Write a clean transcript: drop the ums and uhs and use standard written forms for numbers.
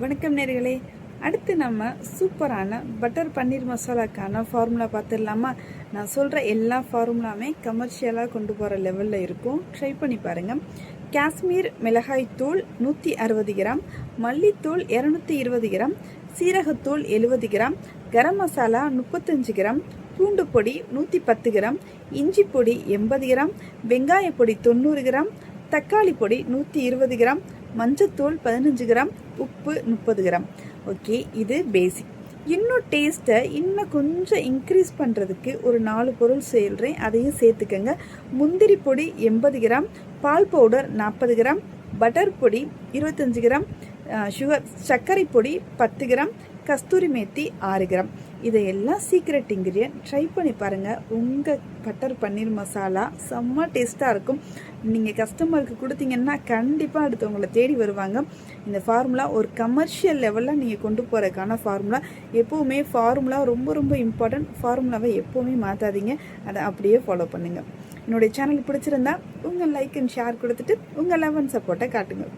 வணக்கம் நேர்களே. அடுத்து நம்ம சூப்பரான பட்டர் பன்னீர் மசாலாக்கான ஃபார்முலா பார்த்துடலாமா? நான் சொல்கிற எல்லா ஃபார்முலாமே கமர்ஷியலாக கொண்டு போகிற லெவலில் இருக்கும். ட்ரை பண்ணி பாருங்கள். காஷ்மீர் மிளகாய் தூள் 160 கிராம், மல்லித்தூள் 220 கிராம், சீரகத்தூள் 70 கிராம், கரம் மசாலா 35 கிராம், பூண்டு பொடி 110 கிராம், இஞ்சி பொடி 80 கிராம், வெங்காய பொடி 90 கிராம், தக்காளி பொடி 120 கிராம், மஞ்சத்தூள் 15 கிராம், உப்பு 30 கிராம். ஓகே, இது பேசிக். இன்னும் டேஸ்ட்டை இன்னும் கொஞ்சம் இன்க்ரீஸ் பண்ணுறதுக்கு ஒரு 4 பொருள் சொல்கிறேன், அதையும் சேர்த்துக்கங்க. முந்திரி பொடி 80 கிராம், பால் பவுடர் 40 கிராம், பட்டர் பொடி 25 கிராம், சர்க்கரை பொடி 10 கிராம், கஸ்தூரி மேத்தி 6 கிராம். இதையெல்லாம் சீக்ரெட் இன்க்ரீடியன்ட். ட்ரை பண்ணி பாருங்கள். உங்கள் பட்டர் பன்னீர் மசாலா செம்ம டேஸ்ட்டாக இருக்கும். நீங்கள் கஸ்டமருக்கு கொடுத்தீங்கன்னா கண்டிப்பாக அடுத்தவங்களை தேடி வருவாங்க. இந்த ஃபார்முலா ஒரு கமர்ஷியல் லெவலில் நீங்கள் கொண்டு போகிறதுக்கான ஃபார்முலா. எப்போவுமே ஃபார்முலா ரொம்ப ரொம்ப இம்பார்ட்டன்ட். ஃபார்முலாவை எப்போவுமே மாற்றாதீங்க, அதை அப்படியே ஃபாலோ பண்ணுங்கள். என்னுடைய சேனல் பிடிச்சிருந்தா உங்கள் லைக் அண்ட் ஷேர் கொடுத்துட்டு உங்கள் லவ் அண்ட் சப்போர்ட்டை காட்டுங்க.